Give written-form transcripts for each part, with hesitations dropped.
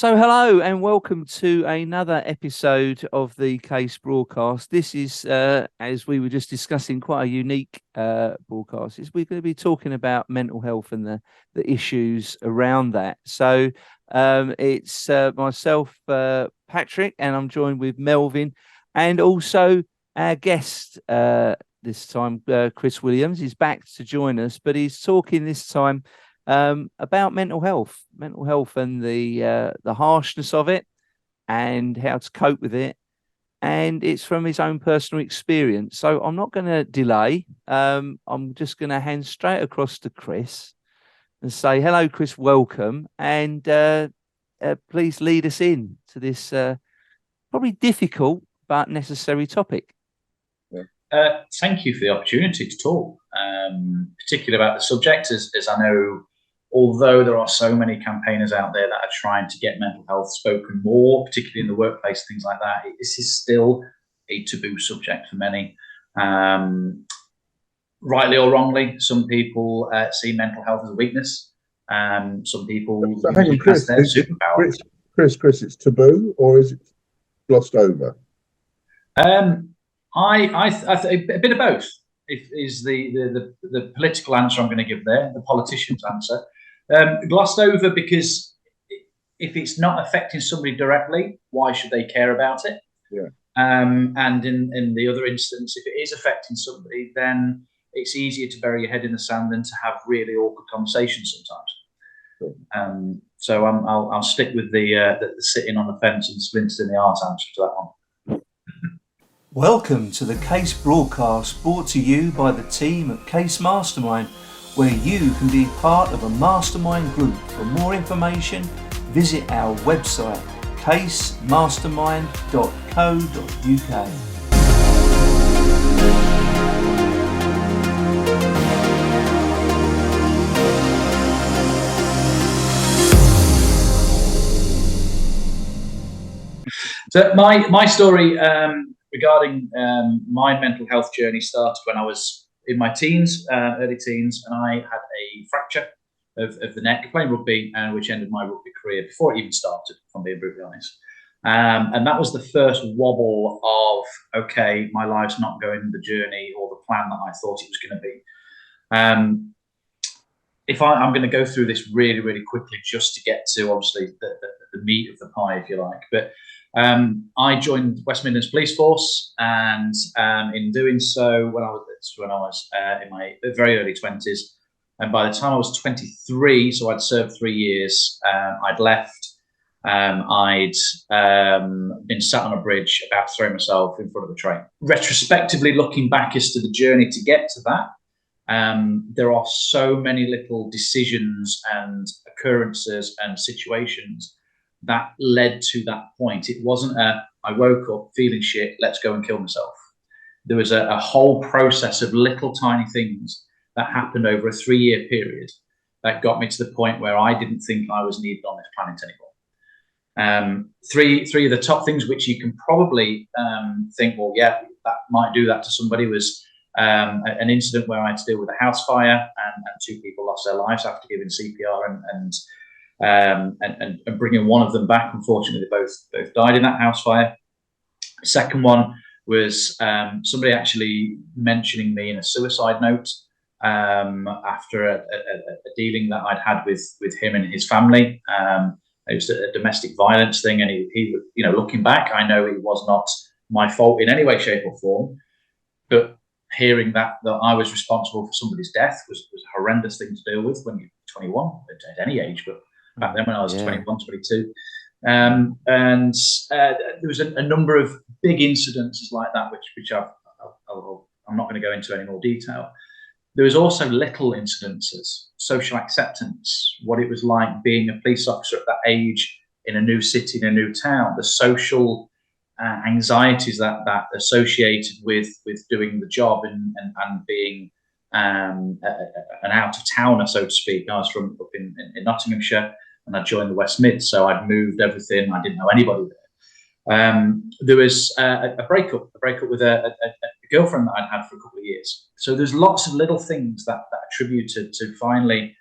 So, hello and welcome to another episode of the Case broadcast. This is, as we were just discussing, quite a unique broadcast. We're going to be talking about mental health and the issues around that. So, it's myself, Patrick, and I'm joined with Melvin, and also our guest this time, Chris Williams. He's back to join us, but he's talking this time about mental health and the harshness of it and how to cope with it. And it's from his own personal experience. So I'm not going to delay. I'm just going to hand straight across to Chris and say, hello, Chris, welcome. And please lead us in to this probably difficult but necessary topic. Thank you for the opportunity to talk, particularly about the subject, as I know, although there are so many campaigners out there that are trying to get mental health spoken more, particularly in the workplace, things like that, this is still a taboo subject for many. Rightly or wrongly, some people see mental health as a weakness. Some people use it as their superpower. Chris, it's taboo or is it glossed over? I think a bit of both is the political answer I'm going to give there, the politician's answer. Glossed over because if it's not affecting somebody directly, why should they care about it? Yeah. And in the other instance, if it is affecting somebody, then it's easier to bury your head in the sand than to have really awkward conversations sometimes. Sure. So I'll stick with the sitting on the fence and splinters in the arse answer to that one. Welcome to the Case broadcast, brought to you by the team at Case Mastermind, where you can be part of a mastermind group. For more information, visit our website, casemastermind.co.uk. So my story regarding my mental health journey started when I was in my teens, early teens, and I had a fracture of the neck playing rugby, which ended my rugby career before it even started, if I'm being brutally honest. And that was the first wobble of, okay, my life's not going the journey or the plan that I thought it was going to be. If I'm going to go through this really, really quickly just to get to, obviously, the meat of the pie, if you like. But I joined West Midlands Police Force, and in doing so, when I was in my very early 20s, and by the time I was 23, so I'd served 3 years, I'd left. I'd been sat on a bridge about to throw myself in front of a train. Retrospectively, looking back as to the journey to get to that, there are so many little decisions and occurrences and situations that led to that point. It wasn't I woke up feeling shit, let's go and kill myself. There was a whole process of little tiny things that happened over a 3-year period that got me to the point where I didn't think I was needed on this planet anymore. Three of the top things which you can probably think, well, yeah, that might do that to somebody, was an incident where I had to deal with a house fire, and 2 people lost their lives after giving CPR and bringing one of them back. Unfortunately, they both died in that house fire. Second one was somebody actually mentioning me in a suicide note after a dealing that I'd had with him and his family. It was a domestic violence thing, and he looking back, I know it was not my fault in any way, shape, or form. But hearing that I was responsible for somebody's death was a horrendous thing to deal with when you're 21, at any age, but back then when I was 21, 22. And there was a number of big incidences like that, which I'm not going to go into any more detail. There was also little incidences, social acceptance, what it was like being a police officer at that age in a new city, in a new town, the social anxieties that associated with doing the job and being an out-of-towner, so to speak. I was from up in Nottinghamshire, and I joined the West Mid, so I'd moved everything. I didn't know anybody there. There was a breakup with a girlfriend that I'd had for a couple of years. So there's lots of little things that attributed to finally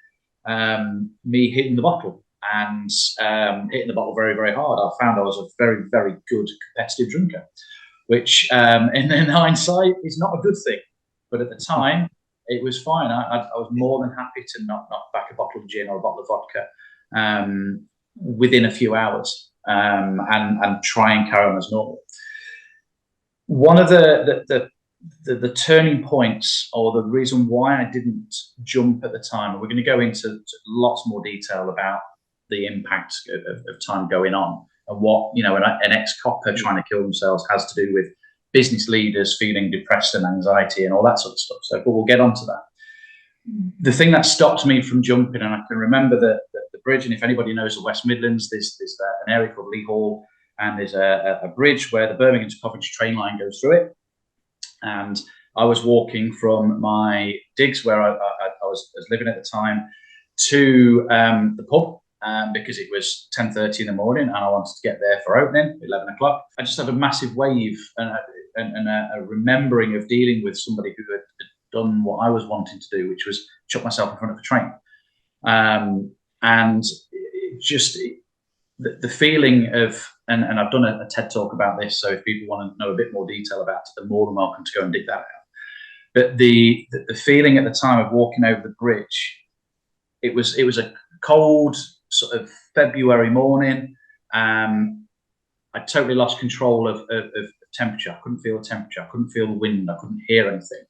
me hitting the bottle and hitting the bottle very, very hard. I found I was a very, very good competitive drinker, which in hindsight is not a good thing. But at the time, it was fine. I was more than happy to knock back a bottle of gin or a bottle of vodka within a few hours and try and carry on as normal. One of the turning points, or the reason why I didn't jump at the time, and we're going to go into lots more detail about the impact of time going on and what, you know, an ex-copper trying to kill themselves has to do with business leaders feeling depressed and anxiety and all that sort of stuff. So, but we'll get onto that. The thing that stopped me from jumping, and I can remember the bridge, and if anybody knows the West Midlands, there's an area called Lee Hall, and there's a bridge where the Birmingham to Coventry train line goes through it. And I was walking from my digs where I was living at the time to the pub because it was 10:30 in the morning and I wanted to get there for opening, 11 o'clock. I just had a massive wave and a remembering of dealing with somebody who had done what I was wanting to do, which was chuck myself in front of a train. And the feeling of, and I've done a TED talk about this, so if people want to know a bit more detail about it, they're more than welcome to go and dig that out. But the feeling at the time of walking over the bridge, it was a cold sort of February morning. I totally lost control of temperature. I couldn't feel the temperature. I couldn't feel the wind. I couldn't hear anything.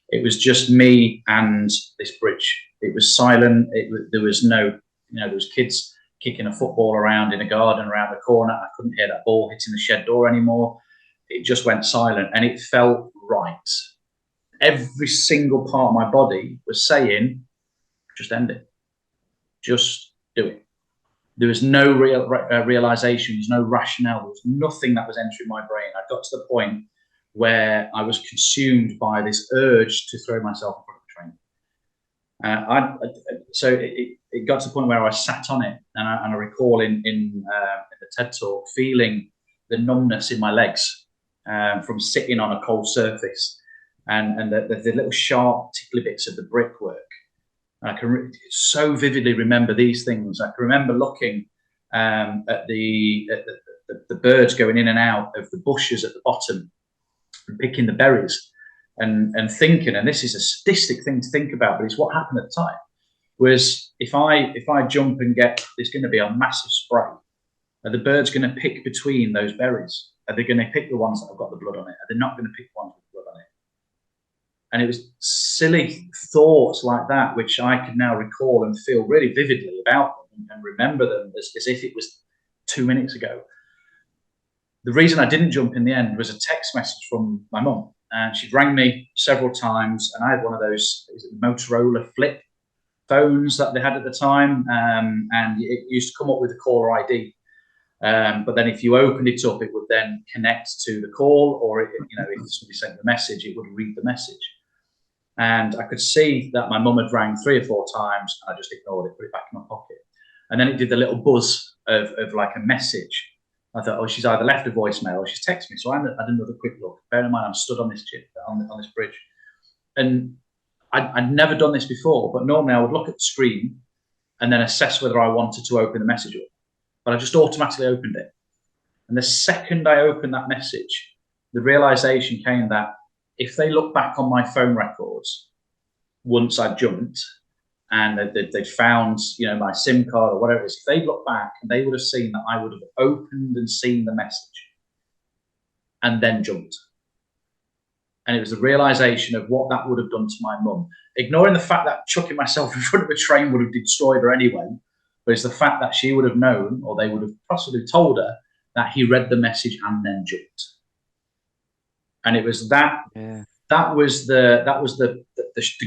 It was just me and this bridge. It was silent. There was no, there was kids kicking a football around in a garden around the corner. I couldn't hear that ball hitting the shed door anymore. It just went silent and it felt right. Every single part of my body was saying, just end it. Just do it. There was no realization. There was no rationale. There was nothing that was entering my brain. I got to the point where I was consumed by this urge to throw myself in front of the train. So it got to the point where I sat on it, and I recall in the TED talk feeling the numbness in my legs from sitting on a cold surface, and the little sharp tickly bits of the brickwork. And I can so vividly remember these things. I can remember looking at the birds going in and out of the bushes at the bottom and picking the berries and thinking, and this is a sadistic thing to think about, but it's what happened at the time, was if I jump and there's going to be a massive spray. Are the birds going to pick between those berries? Are they going to pick the ones that have got the blood on it? Are they not going to pick the ones with blood on it? And it was silly thoughts like that, which I can now recall and feel really vividly about them and remember them as if it was 2 minutes ago. The reason I didn't jump in the end was a text message from my mum. And she'd rang me several times, and I had one of those Motorola flip phones that they had at the time, and it used to come up with a caller ID. But then if you opened it up, it would then connect to the call, or if somebody sent the message, it would read the message. And I could see that my mum had rang 3 or 4 times, and I just ignored it, put it back in my pocket. And then it did the little buzz of like a message. I thought, oh, she's either left a voicemail or she's texted me. So I had another quick look. Bear in mind, I'm stood on this on this bridge, and I'd never done this before. But normally, I would look at the screen and then assess whether I wanted to open the message up. But I just automatically opened it. And the second I opened that message, the realization came that if they look back on my phone records, once I jumped and they'd found, my SIM card or whatever it is, if they look back, they would have seen that I would have opened and seen the message and then jumped. And it was the realization of what that would have done to my mum. Ignoring the fact that chucking myself in front of a train would have destroyed her anyway, but it's the fact that she would have known, or they would have possibly told her, that he read the message and then jumped. And it was that. Yeah. That was the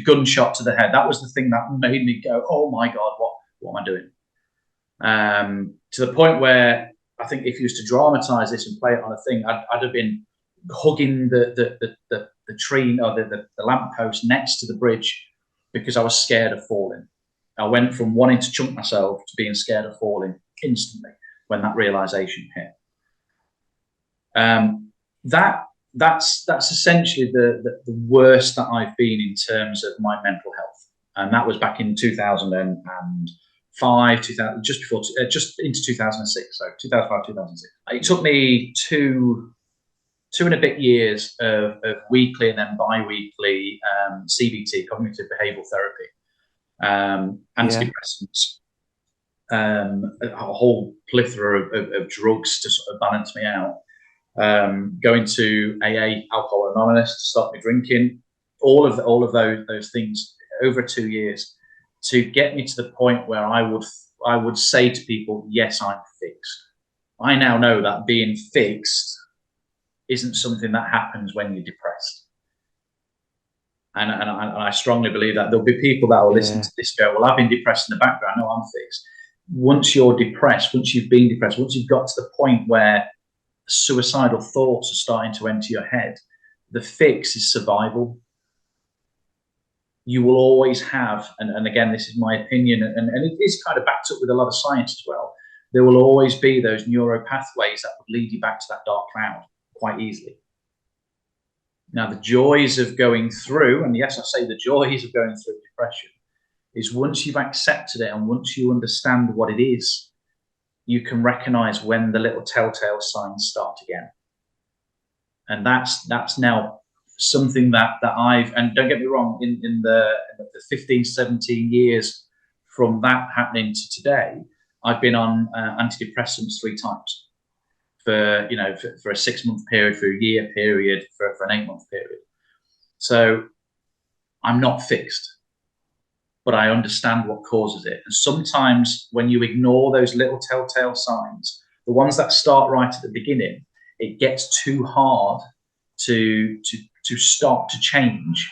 gunshot to the head. That was the thing that made me go, "Oh my God, what am I doing?" To the point where I think if you was to dramatize this and play it on a thing, I'd have been hugging the tree or the lamppost next to the bridge because I was scared of falling. I went from wanting to chunk myself to being scared of falling instantly when that realization hit. That's essentially the worst that I've been in terms of my mental health, and that was back in 2004 just before, just into 2006. So 2005, 2006. It took me two and a bit years of weekly and then bi-weekly CBT, cognitive behavioral therapy, antidepressants, a whole plethora of drugs to sort of balance me out. Going to AA, Alcohol Anonymous, to stop me drinking, all of those things over 2 years to get me to the point where I would say to people, yes, I'm fixed. I now know that being fixed isn't something that happens when you're depressed. And I strongly believe that there'll be people that will listen to this go, well, I've been depressed in the background. No, I'm fixed. Once you're depressed, once you've been depressed, once you've got to the point where suicidal thoughts are starting to enter your head, the fix is survival. You will always have, and again, this is my opinion, and it is kind of backed up with a lot of science as well, there will always be those neuro pathways that would lead you back to that dark cloud quite easily. Now, the joys of going through, and yes, I say the joys of going through depression, is once you've accepted it and once you understand what it is, you can recognize when the little telltale signs start again. And that's now something that I've, and don't get me wrong, in the 15, 17 years from that happening to today, I've been on antidepressants 3 times for a 6-month period, for a year period, for an 8-month period. So I'm not fixed, but I understand what causes it. And sometimes when you ignore those little telltale signs, the ones that start right at the beginning, it gets too hard to stop, to change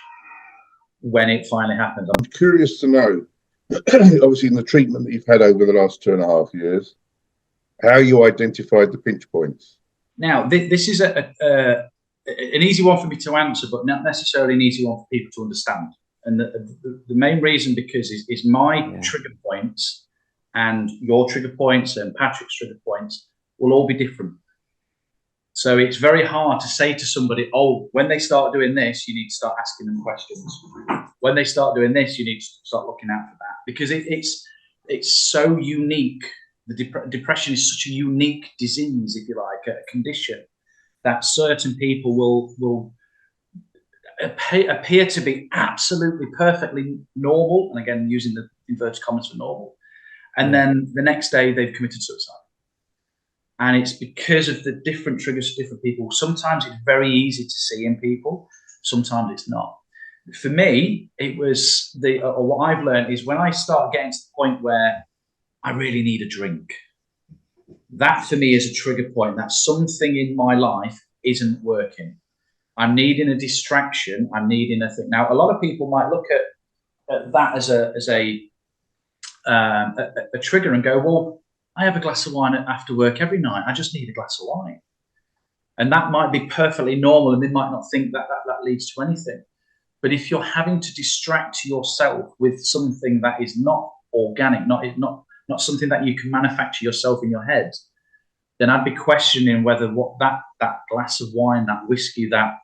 when it finally happens. I'm curious to know, obviously in the treatment that you've had over the last 2.5 years, how you identified the pinch points. Now, this is an easy one for me to answer, but not necessarily an easy one for people to understand. And the main reason because is my trigger points and your trigger points and Patrick's trigger points will all be different. So it's very hard to say to somebody, oh, when they start doing this, you need to start asking them questions. When they start doing this, you need to start looking out for that, because it's so unique. The depression is such a unique disease, if you like, a condition that certain people will appear to be absolutely perfectly normal, and again using the inverted commas for normal, and then the next day they've committed suicide. And it's because of the different triggers for different people. Sometimes it's very easy to see in people, sometimes it's not. For me, it was what I've learned is when I start getting to the point where I really need a drink, that for me is a trigger point that something in my life isn't working. I'm needing a distraction. I'm needing a thing. Now, a lot of people might look at that as a trigger and go, well, I have a glass of wine after work every night. I just need a glass of wine. And that might be perfectly normal, and they might not think that leads to anything. But if you're having to distract yourself with something that is not organic, not something that you can manufacture yourself in your head, then I'd be questioning whether what that glass of wine, that whiskey, that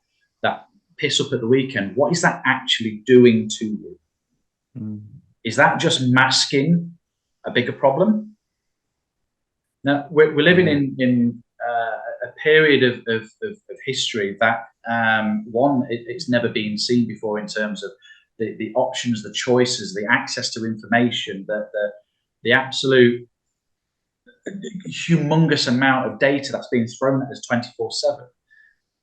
piss up at the weekend, what is that actually doing to you? Is that just masking a bigger problem? Now, we're living in a period of history that, it's never been seen before in terms of the options, the choices, the access to information, the absolute humongous amount of data that's being thrown at us 24/7.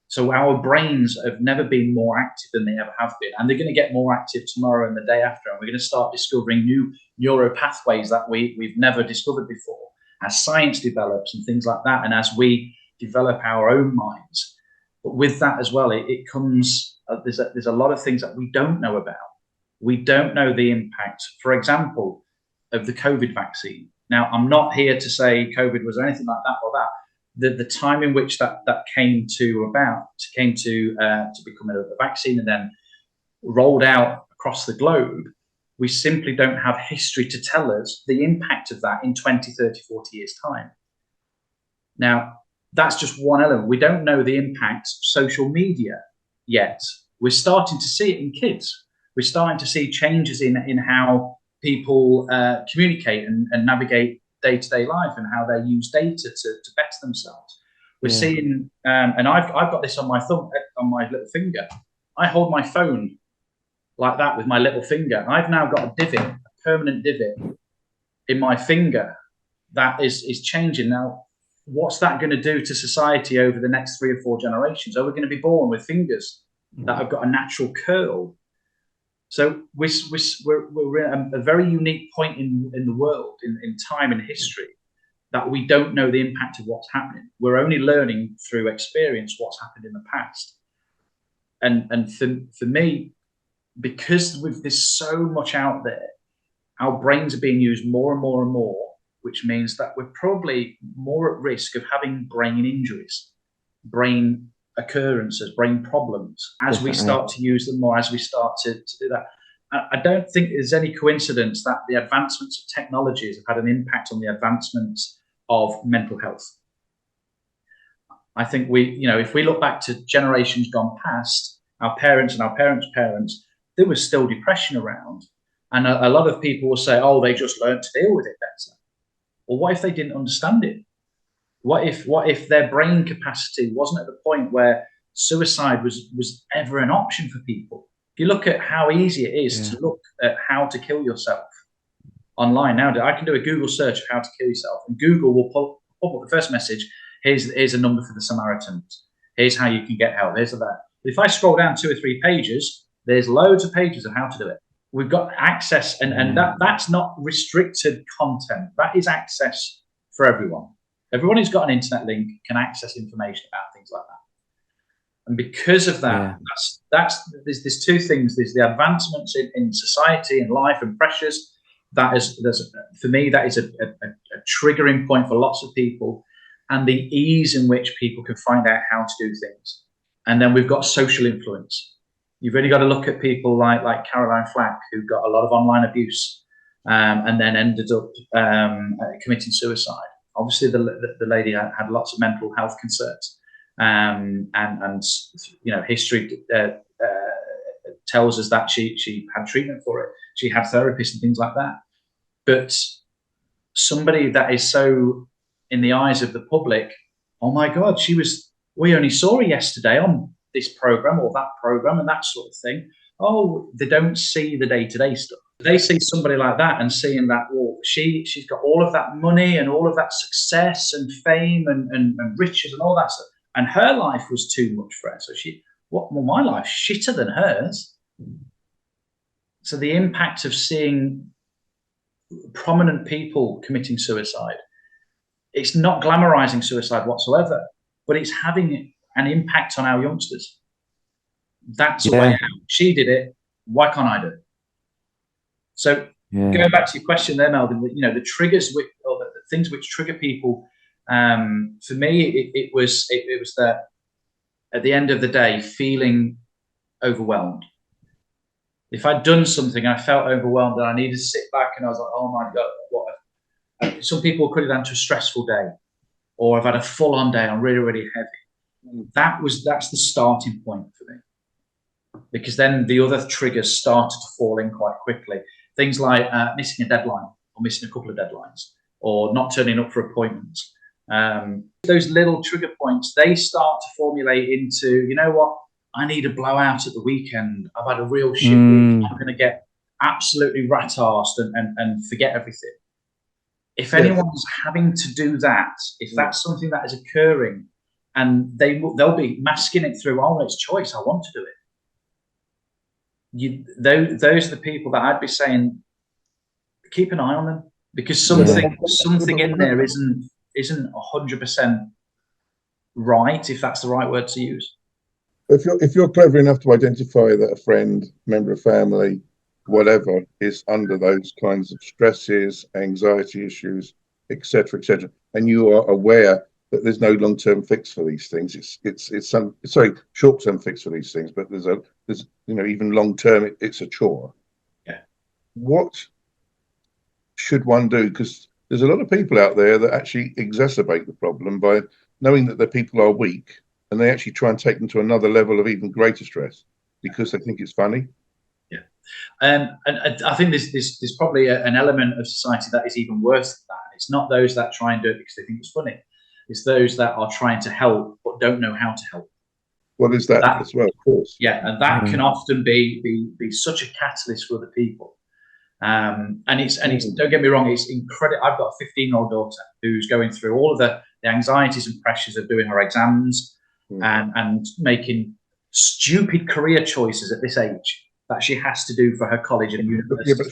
So our brains have never been more active than they ever have been, and they're going to get more active tomorrow and the day after, and we're going to start discovering new neuro pathways that we've never discovered before as science develops and things like that, and as we develop our own minds. But with that as well, it comes, there's a lot of things that we don't know about. We don't know the impact, for example, of the COVID vaccine. Now, I'm not here to say COVID was anything like that or that. The time in which that came to become a vaccine and then rolled out across the globe, we simply don't have history to tell us the impact of that in 20, 30, 40 years' time. Now, that's just one element. We don't know the impact of social media yet. We're starting to see it in kids. We're starting to see changes in how people communicate and navigate day-to-day life, and how they use data to better themselves. We're seeing, and I've got this on my thumb, on my little finger. I hold my phone like that with my little finger. I've now got a divot, a permanent divot in my finger that is changing. Now, what's that going to do to society over the next 3 or 4 generations? Are we going to be born with fingers that have got a natural curl? So we're at a very unique point in the world, in time and history, that we don't know the impact of what's happening. We're only learning through experience what's happened in the past. And for me, because there's so much out there, our brains are being used more and more and more, which means that we're probably more at risk of having brain injuries, brain occurrences, brain problems, as we start to use them more, as we start to do that. I don't think there's any coincidence that the advancements of technologies have had an impact on the advancements of mental health. I think if we look back to generations gone past, our parents and our parents' parents, there was still depression around. And a lot of people will say, oh, they just learned to deal with it better. Well, what if they didn't understand it? What if their brain capacity wasn't at the point where suicide was ever an option for people? If you look at how easy it is to look at how to kill yourself online now, I can do a Google search of how to kill yourself, and Google will pull up the first message. Here's a number for the Samaritans. Here's how you can get help. Here's that. But if I scroll down 2 or 3 pages, there's loads of pages of how to do it. We've got access, and that's not restricted content. That is access for everyone. Everyone who's got an internet link can access information about things like that. And because of that, there's 2 things. There's the advancements in society and life and pressures. For me, that is a triggering point for lots of people, and the ease in which people can find out how to do things. And then we've got social influence. You've really got to look at people like Caroline Flack, who got a lot of online abuse and then ended up committing suicide. Obviously, the lady had lots of mental health concerns, and history tells us that she had treatment for it. She had therapists and things like that. But somebody that is so in the eyes of the public, oh my God, we only saw her yesterday on this program or that program and that sort of thing. Oh, they don't see the day-to-day stuff. They see somebody like that and seeing that, well, she's got all of that money and all of that success and fame and riches and all that stuff, and her life was too much for her. So my life's shitter than hers. So the impact of seeing prominent people committing suicide, it's not glamorizing suicide whatsoever, but it's having an impact on our youngsters. That's the way out. She did it. Why can't I do it? So going back to your question there, Melvin, the triggers or the things which trigger people. For me, it was that at the end of the day, feeling overwhelmed. If I'd done something, I felt overwhelmed and I needed to sit back, and I was like, oh my God, what? Some people put it down to a stressful day, or I've had a full-on day, I'm really, really heavy. That's the starting point for me, because then the other triggers started to fall in quite quickly. Things like missing a deadline, or missing a couple of deadlines, or not turning up for appointments. Those little trigger points, they start to formulate into, you know what, I need a blowout at the weekend. I've had a real shit week. I'm going to get absolutely rat-arsed and forget everything. If anyone's having to do that, if that's something that is occurring, and they'll be masking it through, oh, it's choice, I want to do it. Those are the people that I'd be saying, keep an eye on them, because something in there isn't 100% right, if that's the right word to use. If you're clever enough to identify that a friend, member of family, whatever, is under those kinds of stresses, anxiety issues, etc., and you are aware that there's no long-term fix for these things, it's some short-term fix for these things, but there's even long-term, it's a chore. What should one do? Because there's a lot of people out there that actually exacerbate the problem by knowing that their people are weak, and they actually try and take them to another level of even greater stress because they think it's funny. And I think there's probably an element of society that is even worse than that. It's not those that try and do it because they think it's funny. It's those that are trying to help but don't know how to help. What is that as well, of course? Yeah, and that can often be such a catalyst for other people. And it's don't get me wrong, it's incredible. I've got a 15-year-old daughter who's going through all of the anxieties and pressures of doing her exams and making stupid career choices at this age that she has to do for her college and university. Yeah, but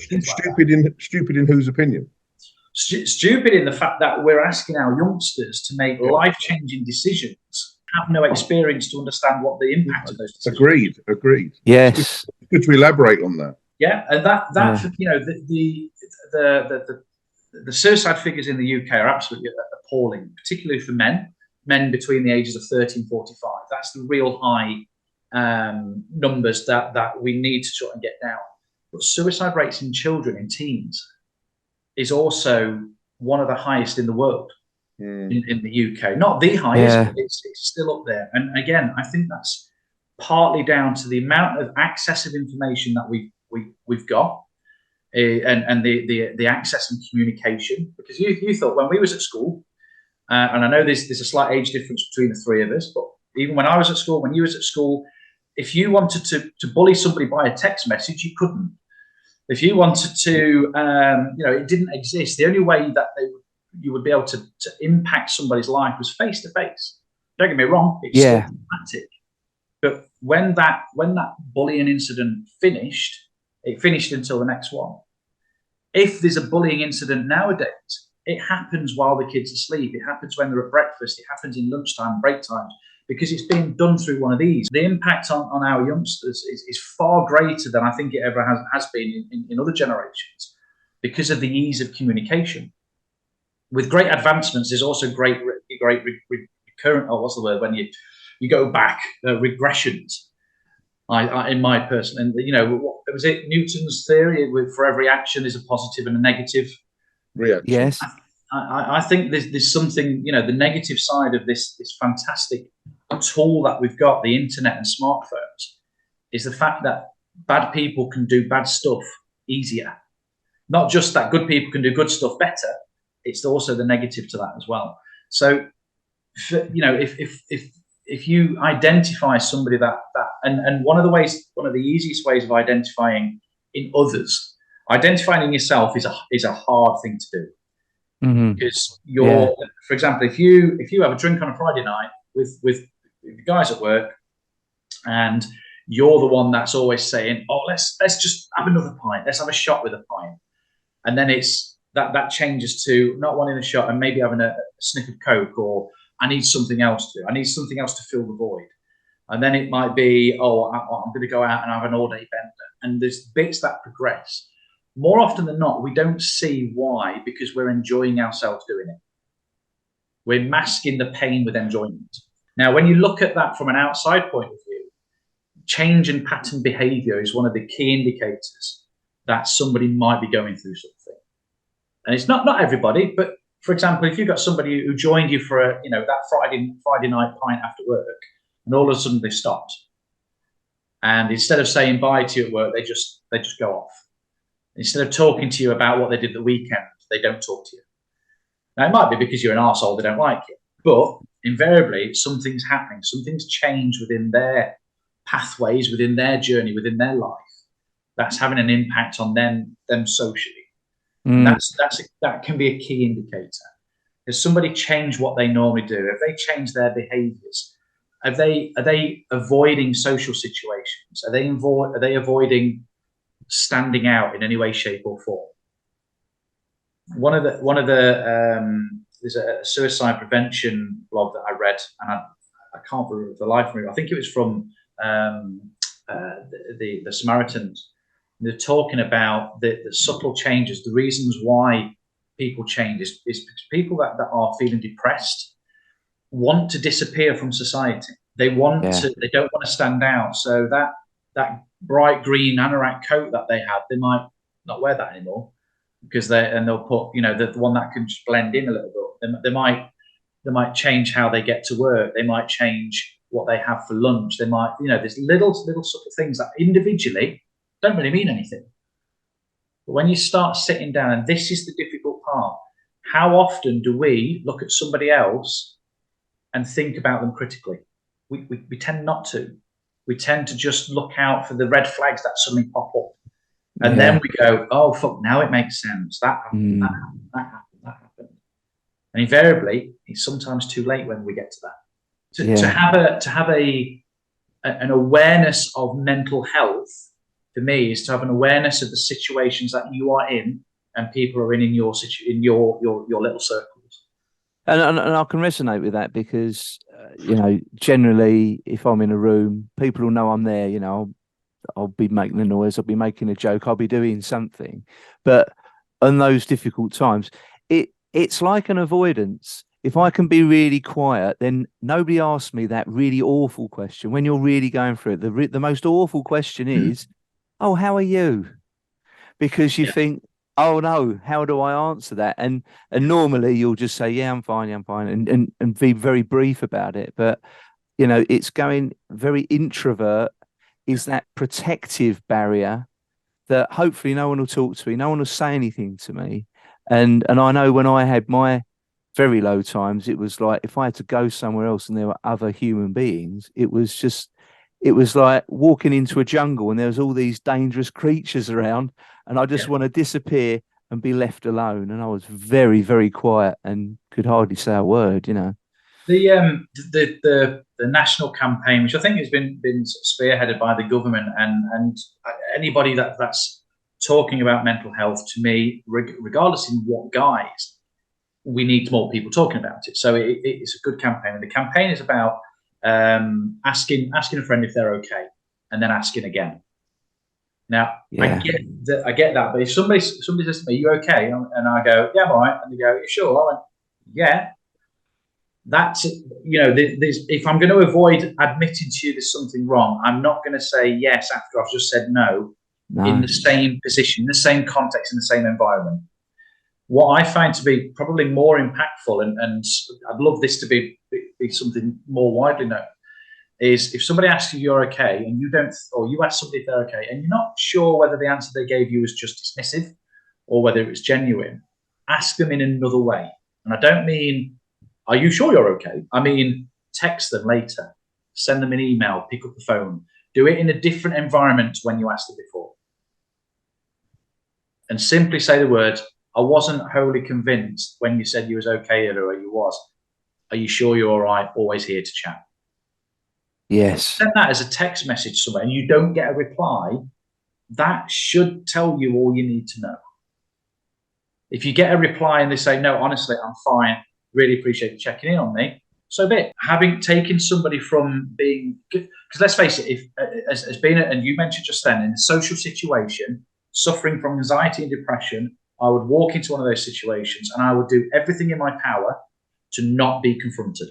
stupid in whose opinion? Stupid in the fact that we're asking our youngsters to make life-changing decisions, have no experience to understand what the impact of those decisions. Agreed. Yes. Good to elaborate on that. Yeah, and that you know, the suicide figures in the UK are absolutely appalling, particularly for men between the ages of 30 and 45. That's the real high numbers that we need to try and get down. But suicide rates in children, in teens, is also one of the highest in the world in the UK. Not the highest, but it's still up there. And again, I think that's partly down to the amount of access of information that we've got, and the access and communication. Because you thought when we was at school, and I know there's a slight age difference between the three of us, but even when I was at school, when you was at school, if you wanted to bully somebody by a text message, you couldn't. If you wanted to, it didn't exist. The only way that you would be able to impact somebody's life was face to face. Don't get me wrong, it's still dramatic. But when that bullying incident finished, it finished until the next one. If there's a bullying incident nowadays, it happens while the kids are asleep. It happens when they're at breakfast. It happens in lunchtime, break times, because it's being done through one of these. The impact on our youngsters is far greater than I think it ever has been in other generations, because of the ease of communication. With great advancements, there's also great recurrent, what's the word, when you go back, regressions. In my person, and what was it, Newton's theory, for every action there's a positive and a negative reaction. Yes. I think there's something, the negative side of this fantastic tool that we've got, the internet and smartphones, is the fact that bad people can do bad stuff easier. Not just that good people can do good stuff better, it's also the negative to that as well. So, if you identify somebody and one of the easiest ways of identifying in others, identifying in yourself is a hard thing to do. Because for example, if you have a drink on a Friday night with the guys at work, and you're the one that's always saying, "Oh, let's just have another pint. Let's have a shot with a pint," and then it's that changes to not wanting a shot and maybe having a sniff of Coke, or I need something else to do. I need something else to fill the void. And then it might be, I'm going to go out and have an all-day bender. And there's bits that progress. More often than not, we don't see why, because we're enjoying ourselves doing it. We're masking the pain with enjoyment. Now, when you look at that from an outside point of view, change in pattern behavior is one of the key indicators that somebody might be going through something. And it's not everybody, but for example, if you've got somebody who joined you for that Friday night pint after work, and all of a sudden they've stopped, and instead of saying bye to you at work, they just go off. Instead of talking to you about what they did the weekend, they don't talk to you. Now, it might be because you're an arsehole, they don't like you, but invariably something's happening. Something's changed within their pathways, within their journey, within their life, that's having an impact on them socially. That can be a key indicator. Has somebody changed what they normally do? Have they changed their behaviours? Are they avoiding social situations? Are they avoiding standing out in any way, shape, or form? One of the there's a suicide prevention blog that I read, and I can't remember the life of me. I think it was from the Samaritans. They're talking about the subtle changes, the reasons why people change is because people that are feeling depressed want to disappear from society. They don't want to stand out. So that bright green anorak coat that they had, they might not wear that anymore, because they'll put, the one that can just blend in a little bit. They might change how they get to work. They might change what they have for lunch. They might, there's little subtle things that individually don't really mean anything. But when you start sitting down, and this is the difficult part, how often do we look at somebody else and think about them critically? We tend not to. We tend to just look out for the red flags that suddenly pop up. And then we go, oh, fuck, now it makes sense. That happened, that happened, that happened, that happened. And invariably, it's sometimes too late when we get to that. To have an awareness of mental health, for me, is to have an awareness of the situations that you are in and people are in your little circles. And I can resonate with that because, generally, if I'm in a room, people will know I'm there. I'll be making a noise, I'll be making a joke, I'll be doing something. But on those difficult times, it's like an avoidance. If I can be really quiet, then nobody asks me that really awful question. When you're really going through it, the most awful question is, oh, how are you? Because you think, oh no, how do I answer that? And normally you'll just say, yeah, I'm fine, and be very brief about it. But it's going very introvert, is that protective barrier that hopefully no one will talk to me, no one will say anything to me. And I know when I had my very low times, it was like if I had to go somewhere else and there were other human beings, it was like walking into a jungle and there was all these dangerous creatures around, and I just want to disappear and be left alone. And I was very, very quiet and could hardly say a word, The national campaign, which I think has been spearheaded by the government, and anybody that's talking about mental health, to me, regardless in what guise, we need more people talking about it. So it's a good campaign, and the campaign is about asking a friend if they're okay, and then asking again. Now, I get that, but if somebody says to me, "You okay?" and I go, "Yeah, I'm all right," and they go, "You sure?" I went, "Yeah." That's, if I'm going to avoid admitting to you there's something wrong, I'm not going to say yes after I've just said no. In the same position, in the same context, in the same environment. What I find to be probably more impactful, and I'd love this to be something more widely known, is if somebody asks you you're okay and you don't, or you ask somebody if they're okay and you're not sure whether the answer they gave you was just dismissive or whether it was genuine, ask them in another way. And I don't mean, are you sure you're okay? I mean, text them later, send them an email, pick up the phone, do it in a different environment to when you asked them before. And simply say the words, I wasn't wholly convinced when you said you was okay or you was. Are you sure you're all right? Always here to chat. Yes. Send that as a text message somewhere and you don't get a reply, that should tell you all you need to know. If you get a reply and they say, no, honestly, I'm fine, really appreciate you checking in on me, so be it. Having taken somebody from being, because let's face it, if as being, and you mentioned just then, in a social situation, suffering from anxiety and depression, I would walk into one of those situations and I would do everything in my power to not be confronted,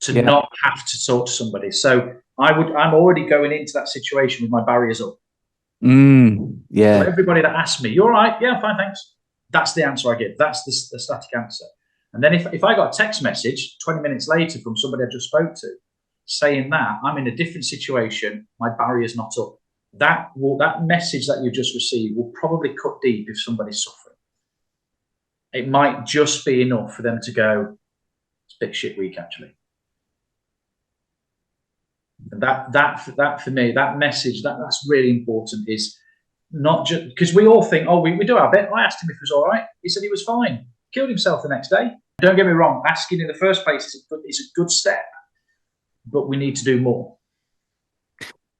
to not have to talk to somebody. So I'm already going into that situation with my barriers up. So everybody that asks me, "You're all right?" "Yeah, I'm fine, thanks." That's the answer I give. That's the static answer. And then if I got a text message 20 minutes later from somebody I just spoke to saying that, I'm in a different situation, my barrier's not up. That message that you just received will probably cut deep if somebody's suffering. It might just be enough for them to go, it's a bit shit week, actually. And that for me, that message, that's really important, is not just because we all think, oh, we do our bit. I asked him if he was all right. He said he was fine. Killed himself the next day. Don't get me wrong, asking in the first place is a good step, but we need to do more.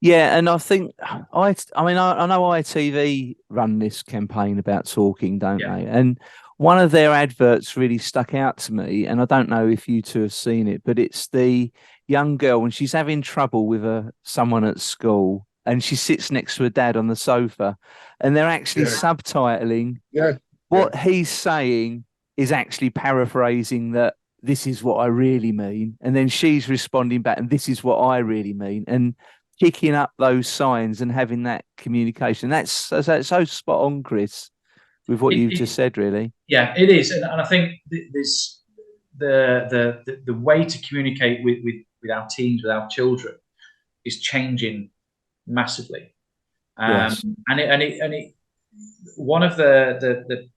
Yeah, and I think I know ITV run this campaign about talking, don't they? And one of their adverts really stuck out to me, and I don't know if you two have seen it, but it's the young girl when she's having trouble with someone at school, and she sits next to her dad on the sofa, and they're actually subtitling what he's saying is actually paraphrasing that this is what I really mean, and then she's responding back, and this is what I really mean, and picking up those signs and having that communication. That's so spot on, Chris, with what you've just said, really. Yeah, it is, and I think this the way to communicate with our teens, with our children, is changing massively. Yes. One of the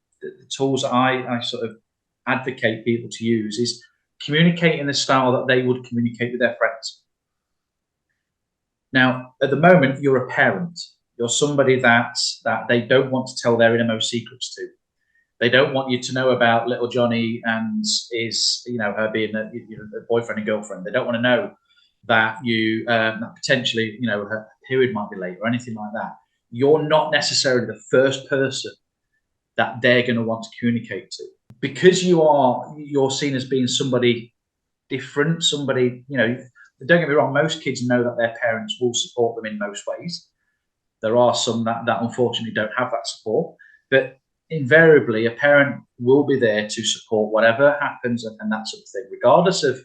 tools that I sort of advocate people to use is communicate in the style that they would communicate with their friends. Now, at the moment, you're a parent. You're somebody that they don't want to tell their innermost secrets to. They don't want you to know about little Johnny and her being a boyfriend and girlfriend. They don't want to know that that potentially her period might be late or anything like that. You're not necessarily the first person that they're going to want to communicate to, because you're seen as being somebody different. Somebody, don't get me wrong. Most kids know that their parents will support them in most ways. There are some that unfortunately don't have that support, but invariably a parent will be there to support whatever happens and that sort of thing, regardless of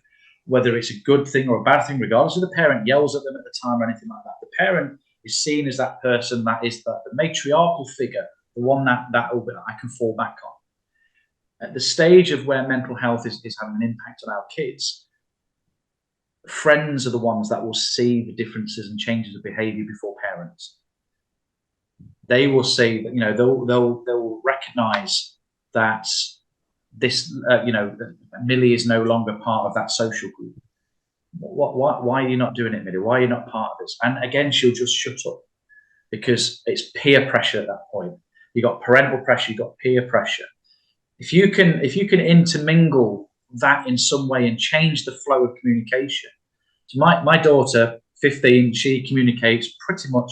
whether it's a good thing or a bad thing, regardless of the parent yells at them at the time or anything like that. The parent is seen as that person that is the matriarchal figure, the one that I can fall back on. At the stage of where mental health is having an impact on our kids, friends are the ones that will see the differences and changes of behavior before parents. They will see that, they'll recognize that this, Millie is no longer part of that social group. Why are you not doing it, Millie? Why are you not part of this? And again, she'll just shut up, because it's peer pressure at that point. You got parental pressure, you got peer pressure. If you can intermingle that in some way and change the flow of communication. So my daughter, 15, she communicates pretty much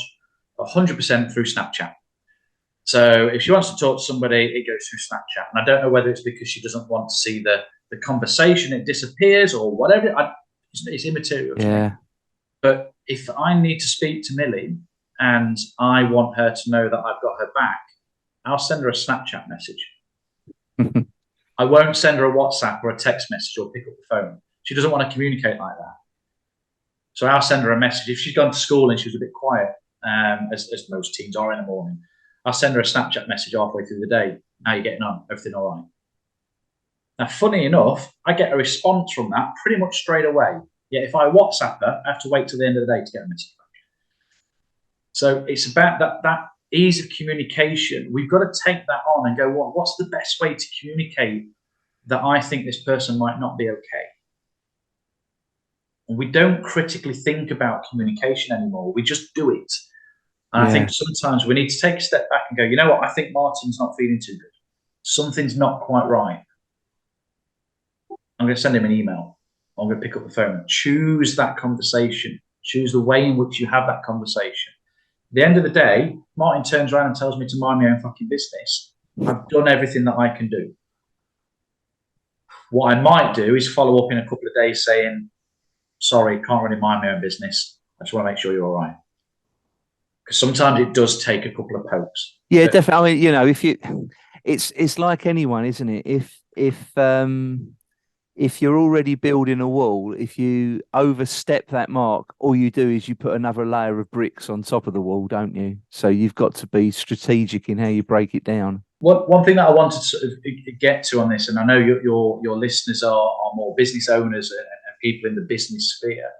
100% through Snapchat. So if she wants to talk to somebody, it goes through Snapchat. And I don't know whether it's because she doesn't want to see the conversation, it disappears or whatever. It's immaterial to me. But if I need to speak to Millie and I want her to know that I've got her back, I'll send her a Snapchat message. I won't send her a WhatsApp or a text message or pick up the phone. She doesn't want to communicate like that. So I'll send her a message. If she's gone to school and she was a bit quiet, as most teens are in the morning, I'll send her a Snapchat message halfway through the day. How are you getting on? Everything all right? Now, funny enough, I get a response from that pretty much straight away. Yet if I WhatsApp her, I have to wait till the end of the day to get a message back. So it's about that ease of communication. We've got to take that on and go, what's the best way to communicate that I think this person might not be okay? And we don't critically think about communication anymore. We just do it. And I think sometimes we need to take a step back and go, you know what? I think Martin's not feeling too good. Something's not quite right. I'm going to send him an email. I'm going to pick up the phone. Choose that conversation. Choose the way in which you have that conversation. At the end of the day, Martin turns around and tells me to mind my own fucking business. I've done everything that I can do. What I might do is follow up in a couple of days saying, sorry, can't really mind my own business. I just want to make sure you're all right. Because sometimes it does take a couple of pokes. Yeah, definitely. I mean, it's like anyone, isn't it? If you're already building a wall, if you overstep that mark, all you do is you put another layer of bricks on top of the wall, don't you? So you've got to be strategic in how you break it down. One thing that I wanted to sort of get to on this, and I know your listeners are more business owners and people in the business sphere,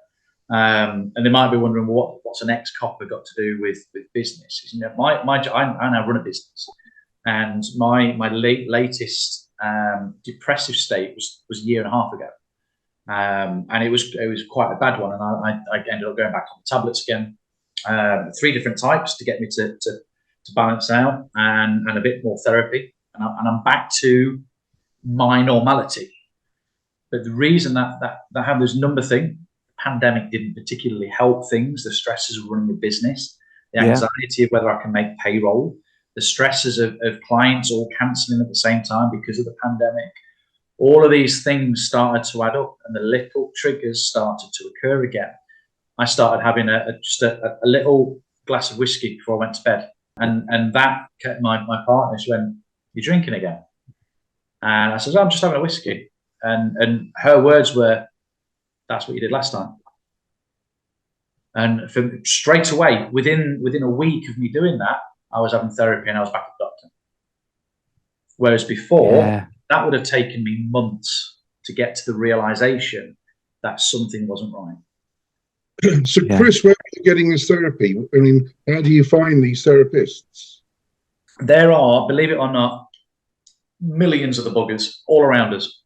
and they might be wondering, well, what's an ex-copper got to do with business? I now run a business, and my latest depressive state was a year and a half ago, and it was quite a bad one, and I ended up going back on the tablets again, 3 different types to get me to balance out, and a bit more therapy, and I'm back to my normality. But the reason that happened, this number thing, the pandemic didn't particularly help things. The stresses of running a business, the anxiety of whether I can make payroll, the stresses of clients all cancelling at the same time because of the pandemic. All of these things started to add up, and the little triggers started to occur again. I started having just a little glass of whiskey before I went to bed. And that kept my partner. She went, "You're drinking again?" And I said, "I'm just having a whiskey." And her words were, "That's what you did last time." And straight away, within a week of me doing that, I was having therapy and I was back at the doctor. Whereas before, that would have taken me months to get to the realization that something wasn't right. So, Yeah. Chris, where are you getting this therapy? I mean, how do you find these therapists? There are, believe it or not, millions of the buggers all around us.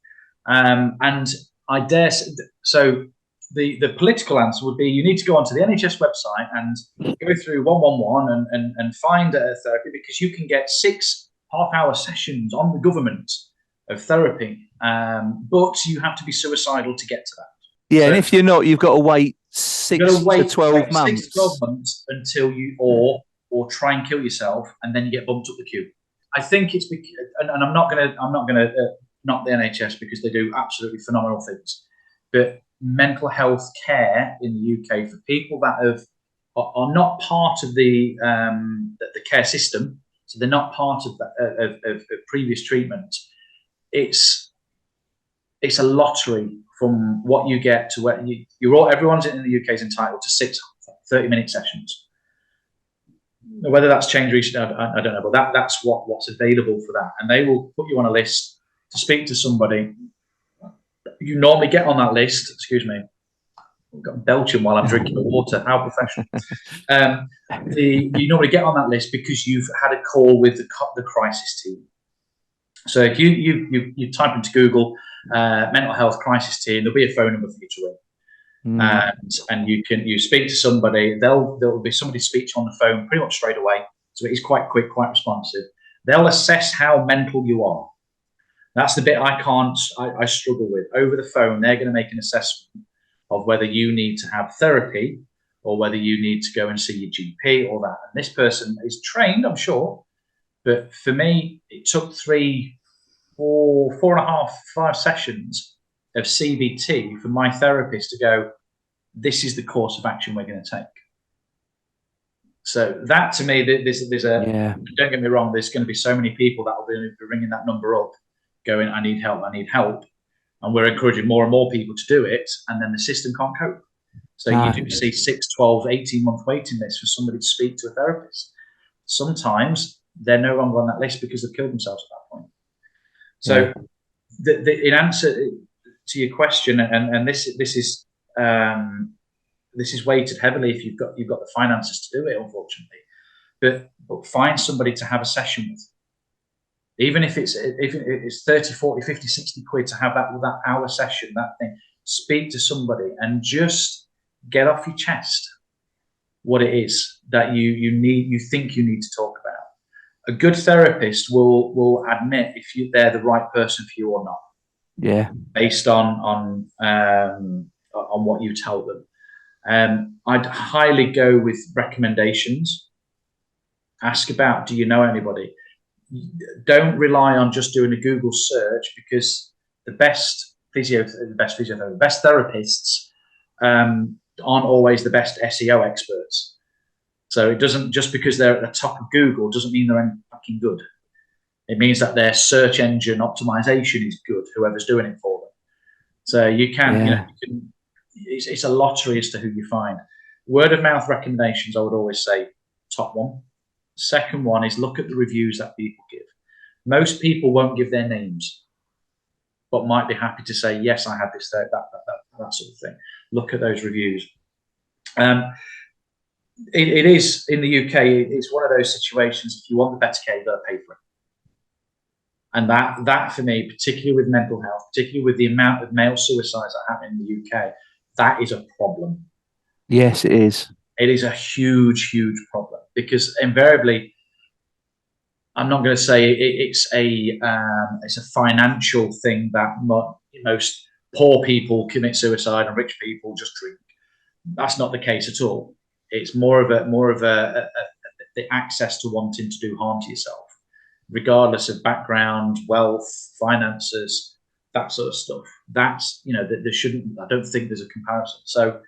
And I dare say, so the political answer would be you need to go onto the NHS website and go through 111 and find a therapy, because you can get 6 half-hour sessions on the government of therapy, but you have to be suicidal to get to that. Yeah, So and if you're not, you've got to wait 6 to 12 months. 6 to 12 months until you or try and kill yourself, and then you get bumped up the queue. I think it's because, and I'm not gonna knock the NHS, because they do absolutely phenomenal things, but mental health care in the UK for people that are not part of the care system, so they're not part of previous treatment. It's a lottery from what you get to where everyone's in the UK is entitled to 6 30-minute sessions. Whether that's changed recently, I don't know, but that's what's available for that, and they will put you on a list to speak to somebody. You normally get on that list. Excuse me, I've got belching while I'm drinking the water. How professional! You normally get on that list because you've had a call with the crisis team. So if you type into Google mental health crisis team, there'll be a phone number for you to ring. And you speak to somebody. There'll be somebody speak to you on the phone pretty much straight away. So it is quite quick, quite responsive. They'll assess how mental you are. That's the bit I struggle with. Over the phone, they're going to make an assessment of whether you need to have therapy or whether you need to go and see your GP or that. And this person is trained, I'm sure, but for me, it took 3, 4, 4.5, 5 sessions of CBT for my therapist to go, this is the course of action we're going to take. So that, to me, don't get me wrong, there's going to be so many people that will be ringing that number up going, I need help. And we're encouraging more and more people to do it, and then the system can't cope. So you do see 6, 12, 18-month waiting lists for somebody to speak to a therapist. Sometimes they're no longer on that list because they've killed themselves at that point. So in answer to your question, and this is weighted heavily if you've got the finances to do it, unfortunately. But find somebody to have a session with. Even if it's 30, 40, 50, 60 quid to have that hour session, that thing, speak to somebody and just get off your chest what it is that you think you need to talk about. A good therapist will admit if they're the right person for you or not. Yeah. Based on what you tell them. I'd highly go with recommendations. Ask about, do you know anybody? Don't rely on just doing a Google search, because the best therapists aren't always the best SEO experts. So it doesn't, just because they're at the top of Google doesn't mean they're any fucking good. It means that their search engine optimization is good, whoever's doing it for them. So you can, it's a lottery as to who you find. Word of mouth recommendations, I would always say, top one. Second one is look at the reviews that people give. Most people won't give their names, but might be happy to say, yes, I had this, that sort of thing. Look at those reviews. It is, in the UK, it's one of those situations, if you want the better care, you've got to pay for it. And that for me, particularly with mental health, particularly with the amount of male suicides that happen in the UK, that is a problem. Yes, it is. It is a huge, huge problem, because invariably, I'm not going to say it's a financial thing that most poor people commit suicide and rich people just drink. That's not the case at all. It's more of the access to wanting to do harm to yourself, regardless of background, wealth, finances, that sort of stuff. That's, there shouldn't, I don't think there's a comparison. So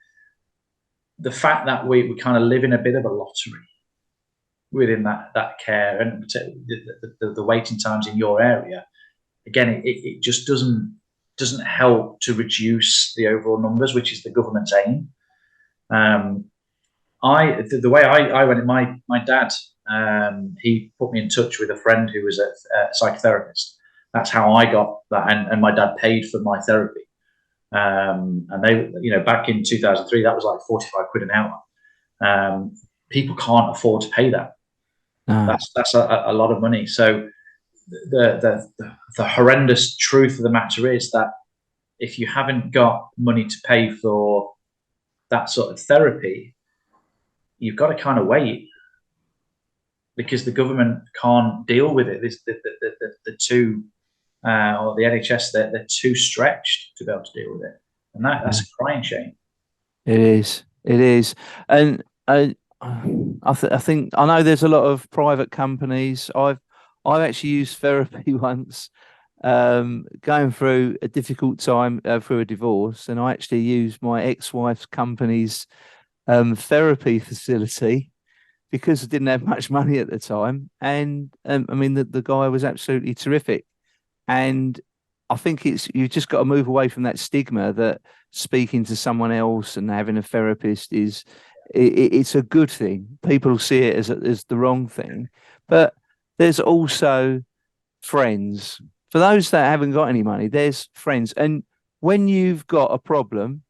the fact that we kind of live in a bit of a lottery within that care, and the waiting times in your area, again, it just doesn't help to reduce the overall numbers, which is the government's aim. The way I went, my dad, he put me in touch with a friend who was a psychotherapist. That's how I got that, and my dad paid for my therapy. And they, back in 2003, that was like 45 quid an hour. People can't afford to pay that. No. That's a lot of money. So the horrendous truth of the matter is that if you haven't got money to pay for that sort of therapy, you've got to kind of wait, because the government can't deal with it. The two, or the NHS, they're too stretched to be able to deal with it, and that's a crying shame. It is. It is. And I think I know there's a lot of private companies. I've actually used therapy once, going through a difficult time through a divorce, and I actually used my ex-wife's company's therapy facility because I didn't have much money at the time. And I mean, the guy was absolutely terrific. And I think you've just got to move away from that stigma that speaking to someone else and having a therapist it's a good thing. People see it as the wrong thing, but there's also friends. For those that haven't got any money, there's friends. And when you've got a problem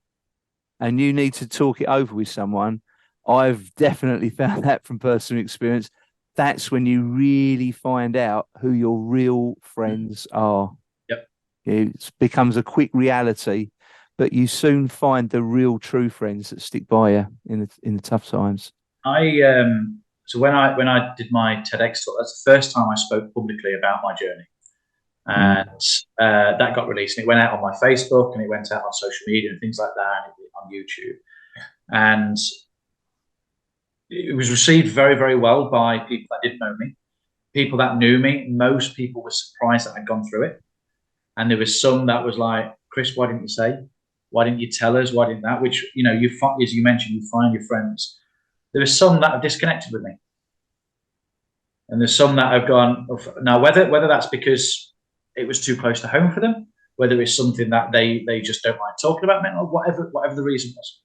and you need to talk it over with someone, I've definitely found that from personal experience. That's when you really find out who your real friends are. Yep. It becomes a quick reality, but you soon find the real true friends that stick by you in the tough times. So when I did my TEDx talk, that's the first time I spoke publicly about my journey, and that got released. And it went out on my Facebook, and it went out on social media and things like that, and on YouTube. And it was received very, very well by people that didn't know me. People that knew me, most people were surprised that I'd gone through it. And there was some that was like, Chris, why didn't you say? Why didn't you tell us? Why didn't that? Which, as you mentioned, you find your friends. There are some that have disconnected with me. And there's some that have gone, now whether that's because it was too close to home for them, whether it's something that they just don't like talking about, mental, whatever the reason was.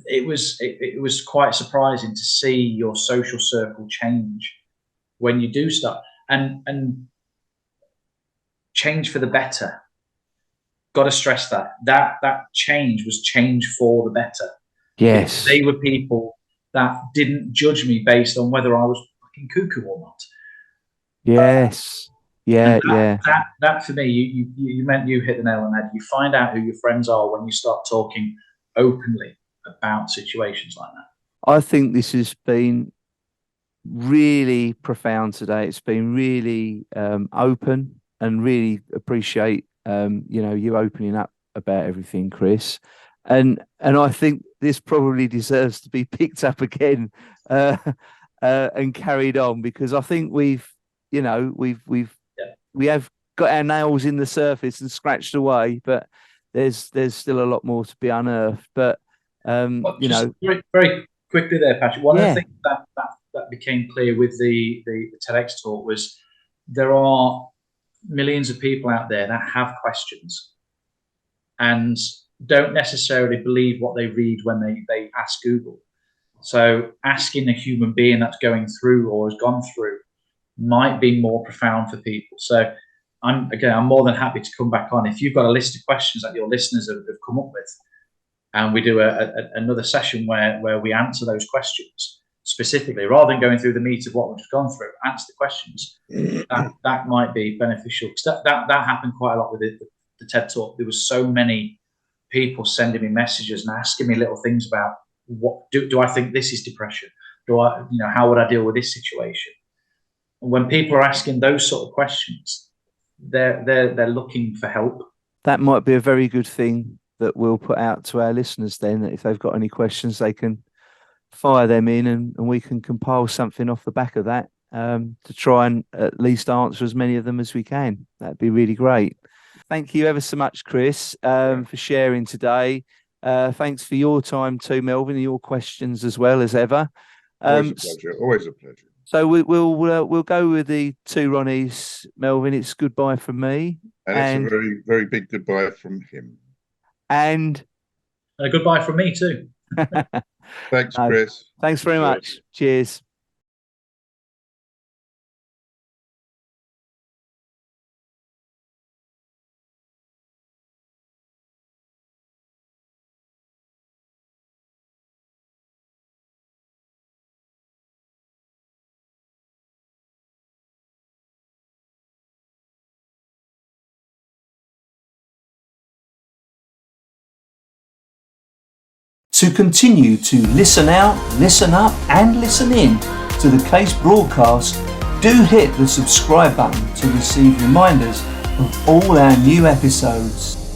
It was quite surprising to see your social circle change when you do start, and change for the better. Got to stress that change was change for the better. Yes. They were people that didn't judge me based on whether I was fucking cuckoo or not. Yes. That for me, you hit the nail on the head. You find out who your friends are when you start talking openly about situations like that. I think this has been really profound today. It's been really open, and really appreciate you opening up about everything, Chris. And I think this probably deserves to be picked up again and carried on, because I think we have got our nails in the surface and scratched away, but there's still a lot more to be unearthed. But very, very quickly there, Patrick. One of the things that became clear with the TEDx talk was there are millions of people out there that have questions and don't necessarily believe what they read when they ask Google. So asking a human being that's going through or has gone through might be more profound for people. So I'm more than happy to come back on. If you've got a list of questions that your listeners have come up with, and we do another session where we answer those questions specifically, rather than going through the meat of what we've just gone through, answer the questions. That might be beneficial, because that happened quite a lot with the TED Talk. There was so many people sending me messages and asking me little things about, what do I think this is depression? How would I deal with this situation? And when people are asking those sort of questions, they're looking for help. That might be a very good thing that we'll put out to our listeners then, that if they've got any questions, they can fire them in, and we can compile something off the back of that to try and at least answer as many of them as we can. That'd be really great. Thank you ever so much, Chris, for sharing today. Thanks for your time too, Melvin, and your questions as well as ever. Always a pleasure. Always a pleasure. So we'll go with the two Ronnies, Melvin. It's goodbye from me, and it's a very, very big goodbye from him, and a goodbye from me too. Thanks, Chris. Thanks very much. Cheers. To continue to listen out, listen up and listen in to the Case broadcast, do hit the subscribe button to receive reminders of all our new episodes.